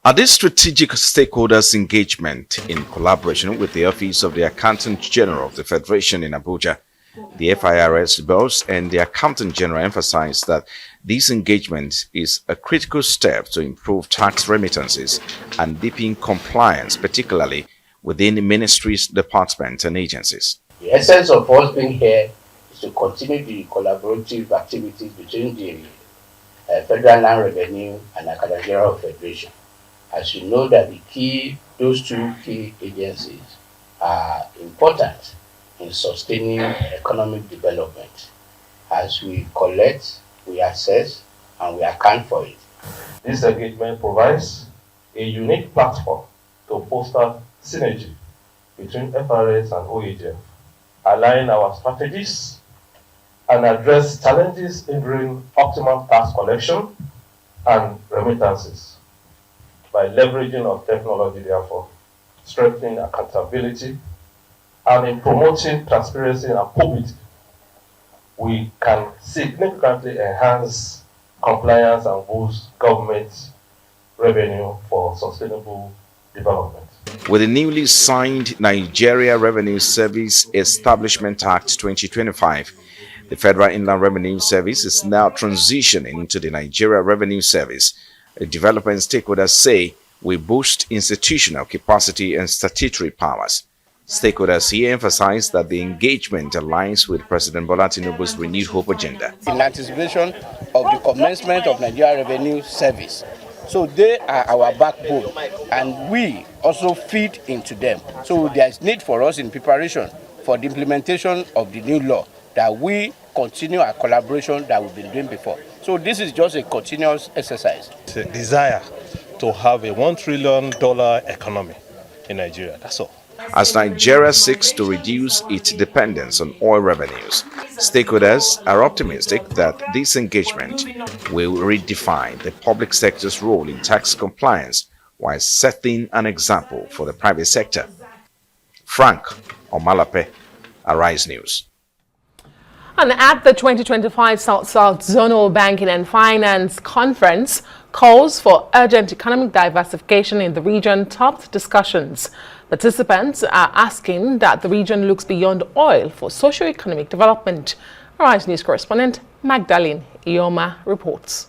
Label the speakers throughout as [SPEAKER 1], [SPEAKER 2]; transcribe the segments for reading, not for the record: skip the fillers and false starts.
[SPEAKER 1] At this strategic stakeholders engagement in collaboration with the Office of the Accountant General of the Federation in Abuja, the FIRS boss and the Accountant General emphasized that this engagement is a critical step to improve tax remittances and deepen compliance, particularly within ministries, departments, and agencies.
[SPEAKER 2] The essence of us being here is to continue the collaborative activities between the Federal Land Revenue and Accountant General of the Federation. As you know that those two key agencies are important in sustaining economic development. As we collect, we assess, and we account for it.
[SPEAKER 3] This engagement provides a unique platform to foster synergy between FRS and Oagf, align our strategies, and address challenges hindering optimal tax collection and remittances. By leveraging of technology, therefore, strengthening accountability, and in promoting transparency and probity, we can significantly enhance compliance and boost government revenue for sustainable development.
[SPEAKER 1] With the newly signed Nigeria Revenue Service Establishment Act 2025, the Federal Inland Revenue Service is now transitioning into the Nigeria Revenue Service. Development stakeholders say will boost institutional capacity and statutory powers. Stakeholders here emphasize that the engagement aligns with President Bola Tinubu's renewed hope agenda.
[SPEAKER 4] In anticipation of the commencement of Nigeria Revenue Service. So they are our backbone and we also feed into them. So there is need for us in preparation for the implementation of the new law that we continue our collaboration that we've been doing before. So this is just a continuous exercise.
[SPEAKER 5] It's a desire to have a $1 trillion economy in Nigeria, that's all.
[SPEAKER 1] As Nigeria seeks to reduce its dependence on oil revenues, stakeholders are optimistic that this engagement will redefine the public sector's role in tax compliance while setting an example for the private sector. Frank Omalape, Arise News.
[SPEAKER 6] And at the 2025 South-South Zonal Banking and Finance Conference, calls for urgent economic diversification in the region topped discussions. Participants are asking that the region looks beyond oil for socio-economic development. Arise News correspondent Magdalene Ioma reports.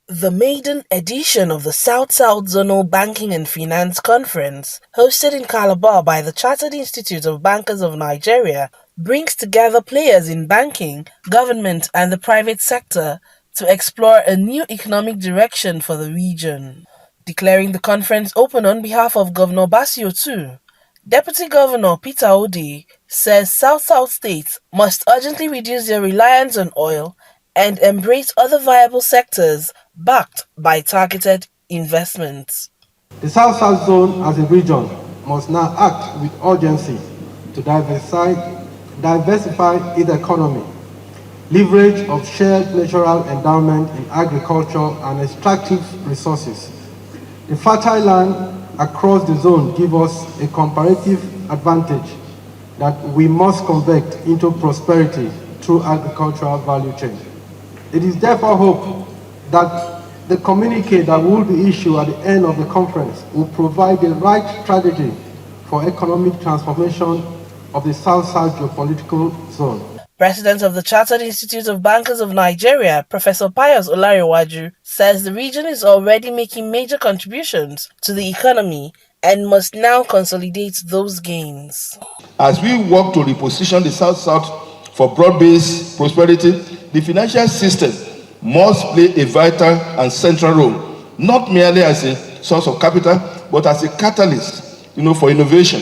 [SPEAKER 7] The maiden edition of the South-South Zonal Banking and Finance Conference, hosted in Calabar by the Chartered Institute of Bankers of Nigeria, brings together players in banking, government and the private sector to explore a new economic direction for the region. Declaring the conference open on behalf of Governor Basio II, Deputy Governor Peter Ode says South-South states must urgently reduce their reliance on oil and embrace other viable sectors backed by targeted investments.
[SPEAKER 8] The South-South Zone as a region must now act with urgency to diversify its economy, leverage of shared natural endowment in agriculture and extractive resources. The fertile land across the zone gives us a comparative advantage that we must convert into prosperity through agricultural value chain. It is therefore hoped that the communique that will be issued at the end of the conference will provide the right strategy for economic transformation of the South-South geopolitical zone.
[SPEAKER 7] President of the Chartered Institute of Bankers of Nigeria, Professor Pius Olarewaju, says the region is already making major contributions to the economy and must now consolidate those gains.
[SPEAKER 9] As we work to reposition the South-South for broad-based prosperity, the financial system must play a vital and central role, not merely as a source of capital, but as a catalyst, for innovation,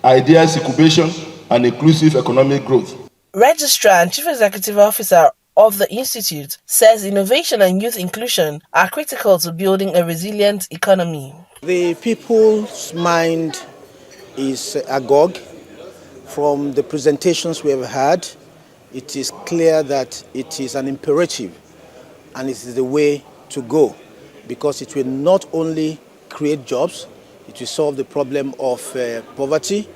[SPEAKER 9] ideas incubation, and inclusive economic growth.
[SPEAKER 7] Registrar and Chief Executive Officer of the Institute says innovation and youth inclusion are critical to building a resilient economy.
[SPEAKER 4] The people's mind is agog. From the presentations we have had, it is clear that it is an imperative and it is the way to go because it will not only create jobs, it will solve the problem of poverty.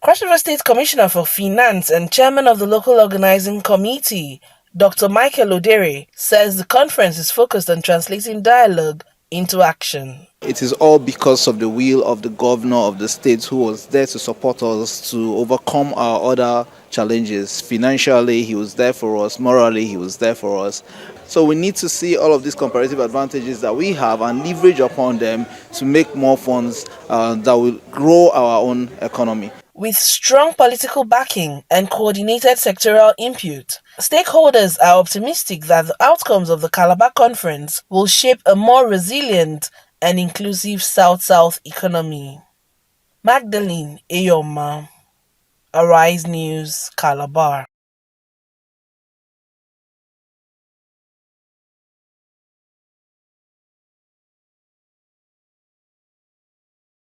[SPEAKER 7] Cross River State Commissioner for Finance and Chairman of the Local Organizing Committee, Dr. Michael Odere, says the conference is focused on translating dialogue into action.
[SPEAKER 10] It is all because of the will of the governor of the state who was there to support us to overcome our other challenges. Financially, he was there for us. Morally, he was there for us. So we need to see all of these comparative advantages that we have and leverage upon them to make more funds that will grow our own economy.
[SPEAKER 7] With strong political backing and coordinated sectoral input, stakeholders are optimistic that the outcomes of the Calabar Conference will shape a more resilient and inclusive South-South economy. Magdalene Eyoma, Arise News, Calabar.